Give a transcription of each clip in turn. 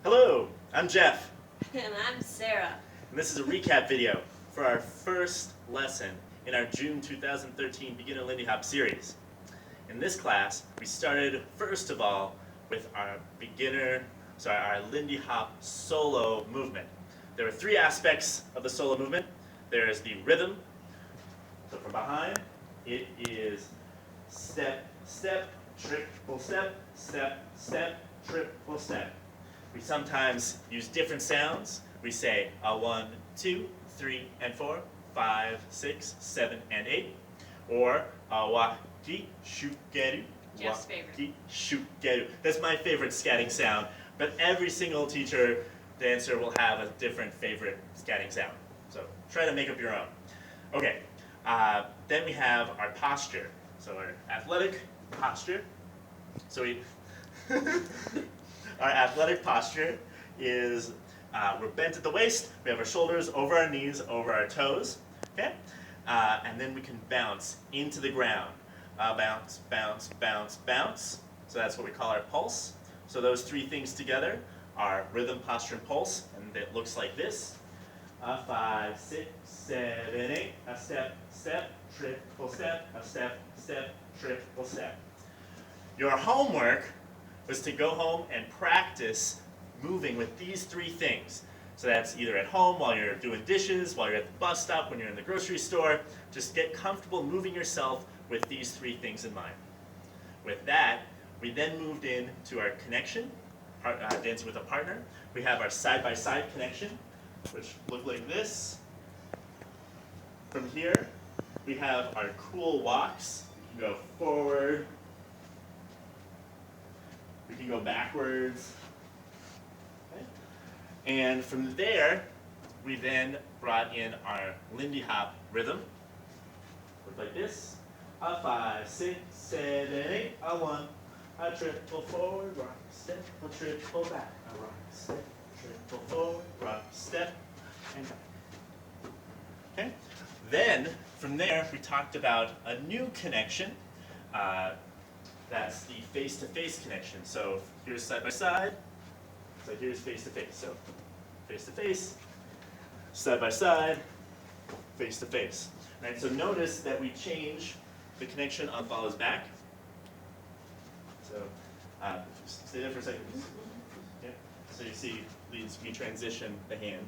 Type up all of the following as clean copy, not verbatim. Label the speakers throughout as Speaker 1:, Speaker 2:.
Speaker 1: Hello, I'm Jeff,
Speaker 2: And I'm Sarah.
Speaker 1: and this is a recap video for our first lesson in our June 2013 Beginner Lindy Hop series. In this class, we started first of all with our our Lindy Hop solo movement. There are three aspects of the solo movement. There is the rhythm. So from behind, it is step, step, triple step, step, step, triple step. We sometimes use different sounds. We say a 1, 2, 3, and 4, 5, 6, 7, and 8. Or a wa, ki, shukeru.
Speaker 2: Jeff's favorite.
Speaker 1: Ki, shukeru. That's my favorite scatting sound, but every single teacher, dancer will have a different favorite scatting sound. So try to make up your own. Okay, then we have our posture. So our athletic posture. So our athletic posture is we're bent at the waist, we have our shoulders over our knees, over our toes, okay? And then we can bounce into the ground. Bounce, bounce, bounce, bounce. So that's what we call our pulse. So those three things together are rhythm, posture, and pulse, and it looks like this. 5, 6, 7, 8, a step, step, triple step, a step, step, triple step. Your homework was to go home and practice moving with these three things. So that's either at home, while you're doing dishes, while you're at the bus stop, when you're in the grocery store. Just get comfortable moving yourself with these three things in mind. With that, we then moved into our connection, dancing with a partner. We have our side-by-side connection, which look like this. From here, we have our cool walks. You can go forward. We can go backwards. Okay. And from there, we then brought in our Lindy Hop rhythm. Look like this. A 5, 6, 7, 8, a 1, a triple forward, rock, step, a triple back, a rock, step, triple forward, rock, step, and back. Okay. Then, from there, we talked about a new connection. That's the face-to-face connection. So here's side-by-side. So here's face-to-face. So face-to-face, side-by-side, face-to-face. Right. So notice that we change the connection on follows back. So stay there for a second. Okay. So you see, we transition the hand.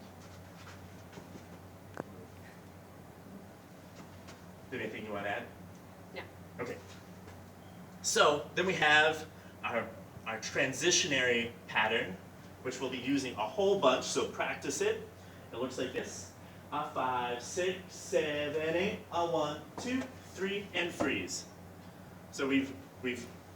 Speaker 1: Anything you want to add?
Speaker 2: No.
Speaker 1: Okay. So then we have our transitionary pattern, which we'll be using a whole bunch, so practice it. It looks like this. A 5, 6, 7, 8, a 1, 2, 3, and freeze. So we've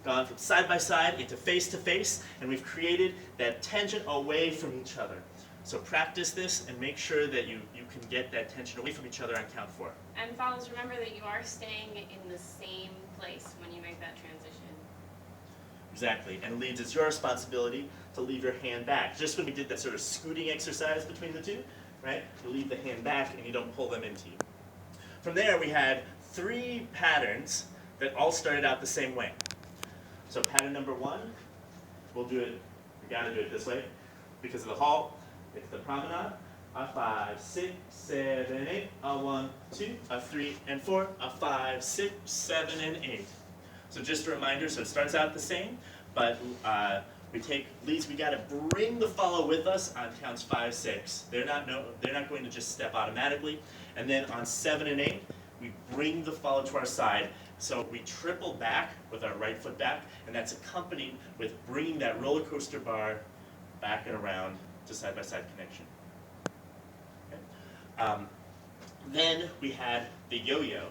Speaker 1: gone from side by side into face to face, and we've created that tension away from each other. So practice this and make sure that you can get that tension away from each other on count 4.
Speaker 2: And fellas, remember that you are staying in the same place when you make that transition.
Speaker 1: Exactly, and leads, it's your responsibility to leave your hand back. Just when we did that sort of scooting exercise between the two, right? You leave the hand back and you don't pull them into you. From there, we had 3 patterns that all started out the same way. So pattern number 1, we'll do it, we gotta do it this way because of the halt. It's the promenade. A 5, 6, 7, 8, a 1, 2, a 3, and 4, a 5, 6, 7, and 8. So just a reminder, so it starts out the same, but we take leads, we gotta bring the follow with us on counts 5, 6. They're not going to just step automatically. And then on 7 and 8, we bring the follow to our side. So we triple back with our right foot back, and that's accompanied with bringing that roller coaster bar back and around to side-by-side connection. Okay. Then we had the yo-yo,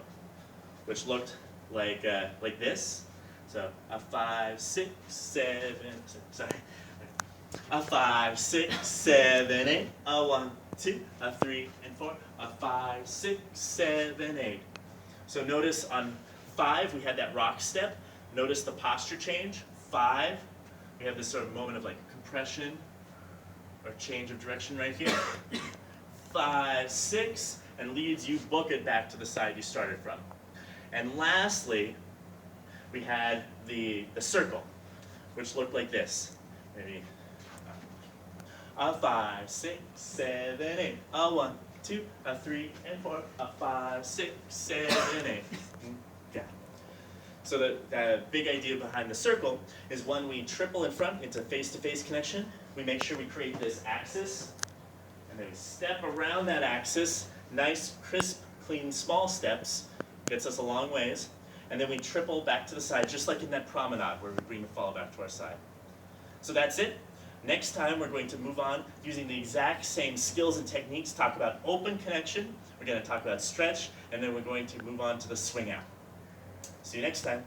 Speaker 1: which looked like this. So a 5, 6, 7, sorry. A 5, 6, 7, 8, a 1, 2, a 3, and 4, a 5, 6, 7, 8. So notice on 5 we had that rock step. Notice the posture change. 5, we have this sort of moment of like compression or change of direction right here. 5, 6, and leads, you book it back to the side you started from. And lastly, we had the circle, which looked like this. Maybe A 5, 6, 7, 8. A 1, 2, a 3, and 4. A 5, 6, 7, 8. Yeah. So the big idea behind the circle is when we triple in front, it's a face-to-face connection. We make sure we create this axis, and then we step around that axis. Nice, crisp, clean, small steps. Gets us a long ways. And then we triple back to the side, just like in that promenade where we bring the fall back to our side. So that's it. Next time we're going to move on using the exact same skills and techniques, talk about open connection, we're going to talk about stretch, and then we're going to move on to the swing out. See you next time.